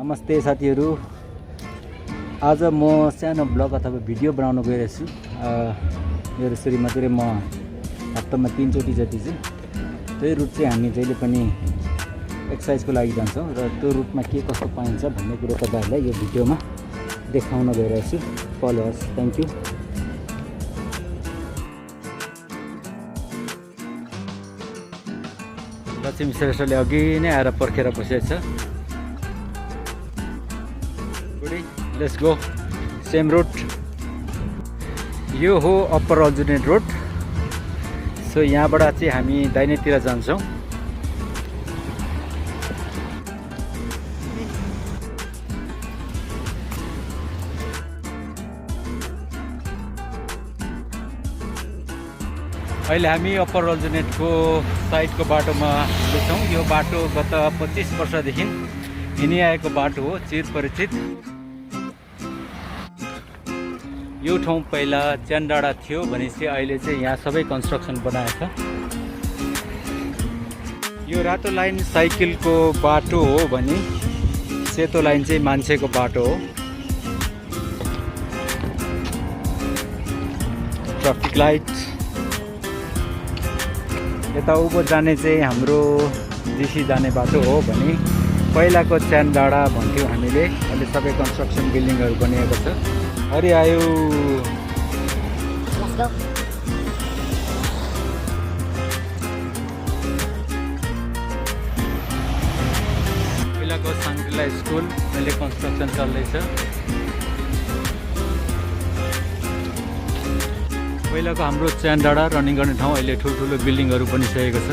नमस्ते साथीहरू, आज म सानो ब्लग अथवा भिडियो बनाउन गइरहेछु। मेरो श्रीमती र म हप्तामा 3 चोटि जति चाहिँ त्यही रुट चाहिँ हामी जहिले पनि एक्सर्साइजको लागि जान्छौँ र त्यो रुटमा के कस्तो पाइन्छ भन्ने कुरो तपाईहरुलाई यो भिडियोमा देखाउन गइरहेछु। Follow us. Thank you. Lakshmi श्रेष्ठले अघि नै आएर पर्खेर बसेको छ। Let's go. सेम रोड यो हो अप्पर अल्टरनेट रोड। सो यहाँबाट चाहिँ हामी दाहिनेतिर जान्छौँ। अहिले हामी अप्पर अल्टरनेटको साइडको बाटोमा छौँ। यो बाटो गत 25 वर्षदेखि हिँडिआएको बाटो हो, चिरपरिचित। यो ठाउँ पहिला च्यानडाँडा थियो भनेपछि अहिले चाहिँ यहाँ सबै कन्स्ट्रक्सन बनाएको छ। यो रातो लाइन साइकलको बाटो हो भने सेतो लाइन चाहिँ मान्छेको बाटो हो। Traffic light. यता उँभो जाने चाहिँ हाम्रो डिसी जाने बाटो हो भने पहिलाको च्यानडाँडा भन्थ्यौँ हामीले। अहिले सबै कन्स्ट्रक्सन बिल्डिङहरू बनिएको छ। अरे आयो। पहिलाको साङ्ग्रिला स्कुल अहिले कन्स्ट्रक्सन चल्दैछ। पहिलाको हाम्रो च्यानडाँडा रनिङ गर्ने ठाउँ अहिले ठुल्ठुलो बिल्डिङहरू बनिसकेको छ।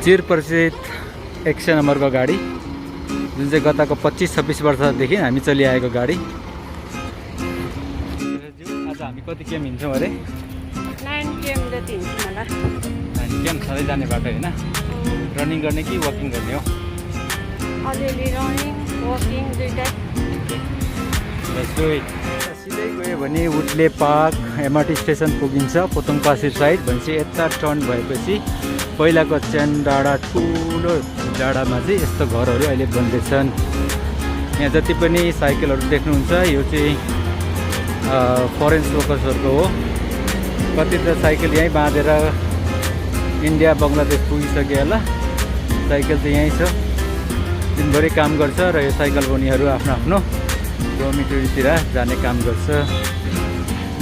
चिरपरिचित 100 नम्बरको गाडी जुन चाहिँ गतको 25-26 वर्षदेखि हामी चलिआएको गाडी। आज हामी कति केम हिँड्छौँ अरे? 9 केम जति हिँड्छौँ होला। 9 केम सधैँ जाने बाटो होइन? रनिङ गर्ने कि वकिङ गर्ने हो? अलिअलि रनिङ वकिङ दुइटै। सिधै गयो भने उडले पार्क एमआरटी स्टेसन पुगिन्छ। पोतुङपासी साइड भनेपछि यता टर्न भएपछि पहिलाको च्यानडाँडा ठुलो डाँडामा चाहिँ यस्तो घरहरू अहिले बन्दैछन्। यहाँ जति पनि साइकलहरू देख्नुहुन्छ यो चाहिँ फरेन वर्कर्सहरूको हो। कति त साइकल यहीँ बाँधेर इन्डिया बङ्गलादेश पुगिसक्यो होला। साइकल चाहिँ यहीँ छ, दिनभरि काम गर्छ र यो साइकल बोनीहरू आफ्नो आफ्नो डोमिटोरीतिर जाने काम गर्छ।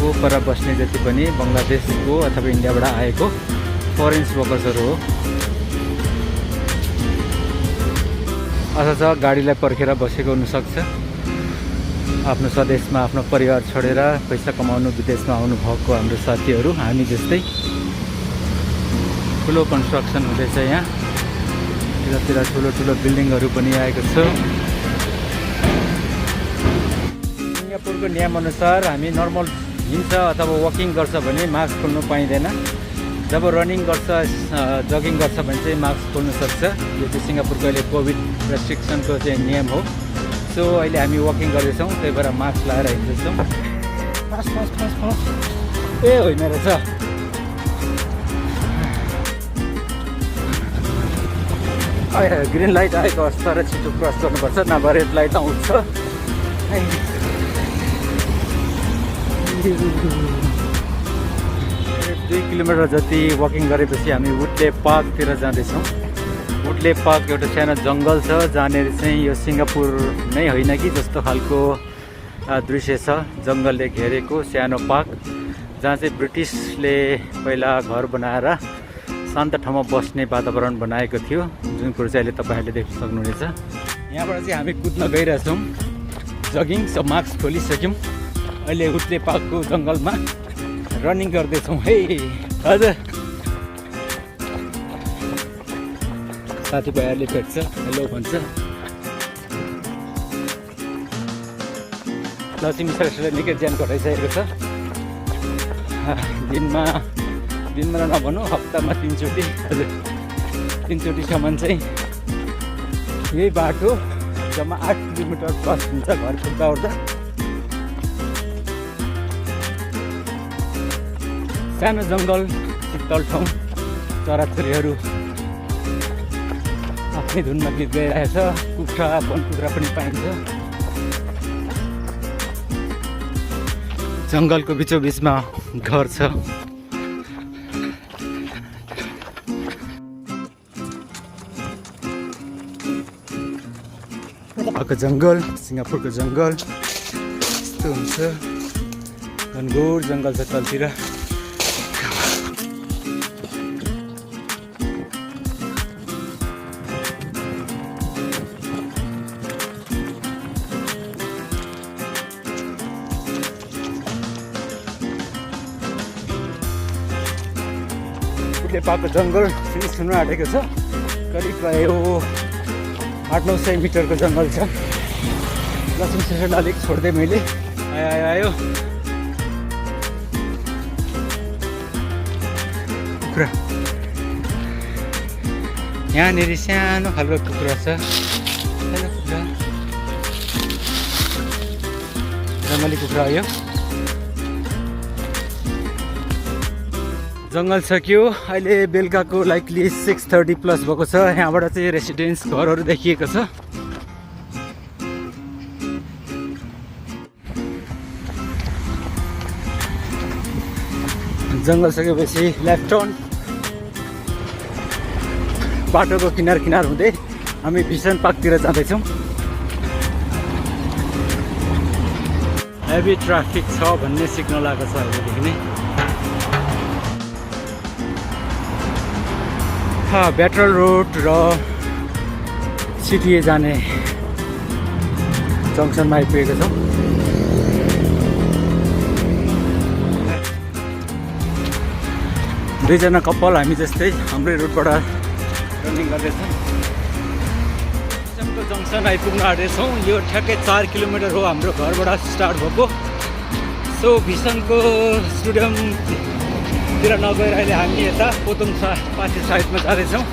वो पर बस्ने जति पनि बङ्गलादेशको अथवा इन्डियाबाट आएको फरेन वर्कर्सहरू हो। आशा छ गाडीलाई पर्खेर बसेको हुनसक्छ। आफ्नो स्वदेशमा आफ्नो परिवार छोडेर पैसा कमाउनु विदेशमा आउनुभएको हाम्रो साथीहरू हामी जस्तै। ठुलो कन्स्ट्रक्सन हुँदैछ यहाँ। यतातिर ठुलो ठुलो बिल्डिङहरू पनि आएको छ। सिङ्गापुरको नियमअनुसार हामी नर्मल हिँड्छ अथवा वकिङ गर्छ भने मास्क खोल्नु पाइँदैन। जब रनिङ गर्छ जगिङ गर्छ भने चाहिँ मास्क खोल्नु सक्छ। यो चाहिँ सिङ्गापुरको अहिले कोभिड रेस्ट्रिक्सनको चाहिँ नियम हो। सो अहिले हामी वकिङ गर्दैछौँ, त्यही भएर मास्क लगाएर हिँड्दैछौँ। ए होइन रहेछ। ग्रिन लाइट आएको अवस्था र छिटो क्रस गर्नुपर्छ, नभए रेड लाइट आउँछ। 2 किलोमिटर जति वकिङ गरेपछि हामी वुडले पार्कतिर जाँदैछौँ। वुडले पार्क एउटा सानो जङ्गल छ जहाँनिर चाहिँ यो सिङ्गापुर नै होइन कि जस्तो खालको दृश्य छ। जङ्गलले घेरेको सानो पार्क जहाँ चाहिँ ब्रिटिसले पहिला घर बनाएर शान्त ठाउँमा बस्ने वातावरण बनाएको थियो, जुन कुरो चाहिँ अहिले तपाईँहरूले देख्न सक्नुहुनेछ। यहाँबाट चाहिँ हामी कुद्न गइरहेछौँ जगिङ। सब मास्क खोलिसक्यौँ। अहिले वुडले पार्कको जङ्गलमा रनिङ गर्दैछौँ। हे हजुर साथीभाइहरूले भेट्छ, हेलो भन्छ। लक्ष्मी श्रेष्ठले निकै ज्यान घटाइसकेको छ। दिनमा नभनौँ हप्तामा 3 चोटि। हजुर 3 चोटिसम्म चाहिँ यही बाटो जम्मा 8 किलोमिटर प्लस हुन्छ घर पुग्दा ओर्दा। सानो जङ्गल शीतल ठाउँ चराचुरीहरू आफ्नै धुनमा गीत गाइरहेछ। कुखुरा वन कुखुरा पनि पाइन्छ। जङ्गलको बिचोबिचमा घर छ। जङ्गल सिङ्गापुरको जङ्गल यस्तो हुन्छ। घनघोर जङ्गल छ तलतिर। पाएको जङ्गल फिनिस हुनु आँटेको छ। करिब यो 800-900 मिटरको जङ्गल छ। लक्ष्मी स्टेसन अलिक छोड्दै मैले आयो कुखुरा। यहाँनिर सानो खालको कुखुरा छ। सानो कुखुरा जङ्गली कुखुरा हो यो। जङ्गल सक्यो। अहिले बेलुकाको लाइकली 6:30+ भएको छ। यहाँबाट चाहिँ रेसिडेन्स घरहरू देखिएको छ। जङ्गल सकेपछि लेफ्ट टर्न। बाटोको किनार किनार हुँदै हामी भिसन पार्कतिर जाँदैछौँ। हेभी ट्राफिक छ भन्ने सिग्नल आएको छ अहिलेदेखि नै। ब्याटरल रोड र सिटिए जाने जङ्सनमा आइपुगेको छौँ। दुईजना कपाल हामी जस्तै हाम्रै रोडबाट रनिङ गर्दैछौँ। भिसनको जङ्सन आइपुग्न आँटेछौँ। यो ठ्याक्कै 4 किलोमिटर हो हाम्रो घरबाट स्टार्ट भएको। सो भिसनको स्टेडियमतिर नगएर अहिले हामी यता पोतुङ पासी साइडमा जाँदैछौँ।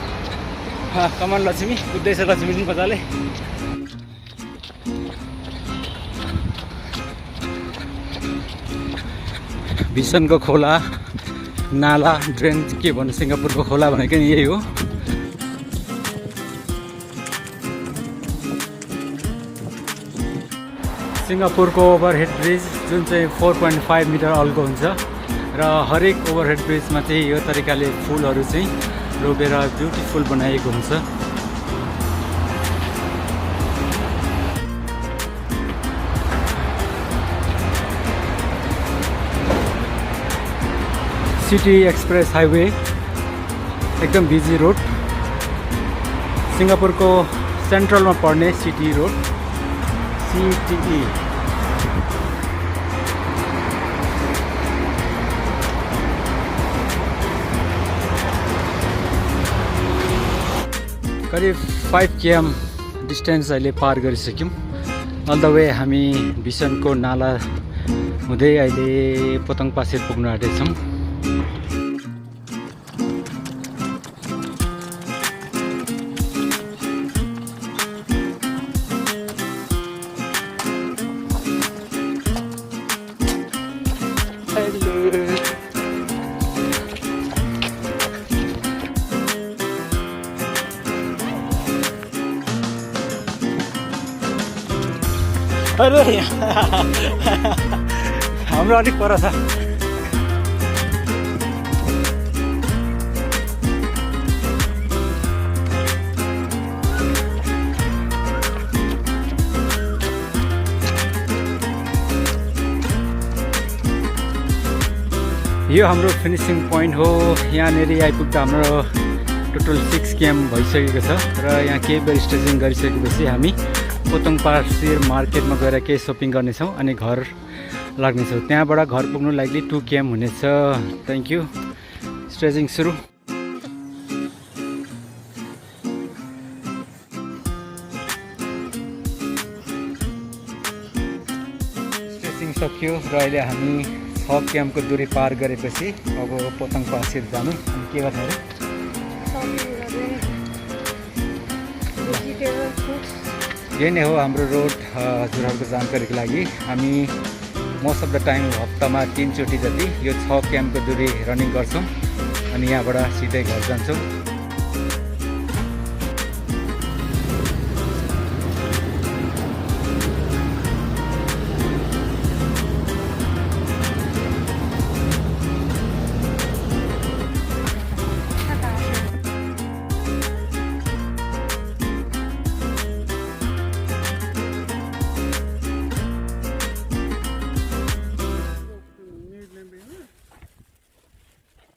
कमान लक्ष्मी कुद्दैछ लक्ष्मी पनि मजाले। भिसनको खोला नाला ड्रेन के भन्नु सिङ्गापुरको खोला भनेको नि यही हो। सिङ्गापुरको ओभरहेड ब्रिज जुन चाहिँ 4.5 मिटर अल्को हुन्छ र हरेक ओभरहेड ब्रिजमा चाहिँ यो तरिकाले फुलहरू चाहिँ रोपेर ब्युटिफुल बनाइएको हुन्छ। सिटी एक्सप्रेस हाइवे एकदम बिजी रोड। सिङ्गापुरको सेन्ट्रलमा पर्ने सिटी रोड सिटिई। करिब 5 km डिस्टेन्स अहिले पार गरिसक्यौँ। अल द वे हामी भिसनको नाला हुँदै अहिले पोतङ पासेर पुग्न आँटेछौँ। अरे हाम्रो अलिक पर छ। यो हाम्रो फिनिसिङ पोइन्ट हो। यहाँनिर आइपुग्दा हाम्रो टोटल 6 km भइसकेको छ र यहाँ केही बेर स्टेजिङ गरिसकेपछि हामी पोतङ पासिर मार्केटमा गएर केही सपिङ गर्नेछौँ अनि घर लाग्नेछौँ। त्यहाँबाट घर पुग्नु लाइकली 2 km हुनेछ। Thank you. स्ट्रेचिङ सुरु। स्ट्रेचिङ सक्यो र अहिले हामी 6 km को दूरी पार गरेपछि अब पोतङ पासिर जानु। अनि के गर्ने अरे यही नै हो हाम्रो रोड। हजुरहरूको जानकारीको लागि हामी मोस्ट अफ द टाइम हप्तामा 3 चोटि जति यो 6 km को दूरी रनिङ गर्छौँ अनि यहाँबाट सिधै घर जान्छौँ।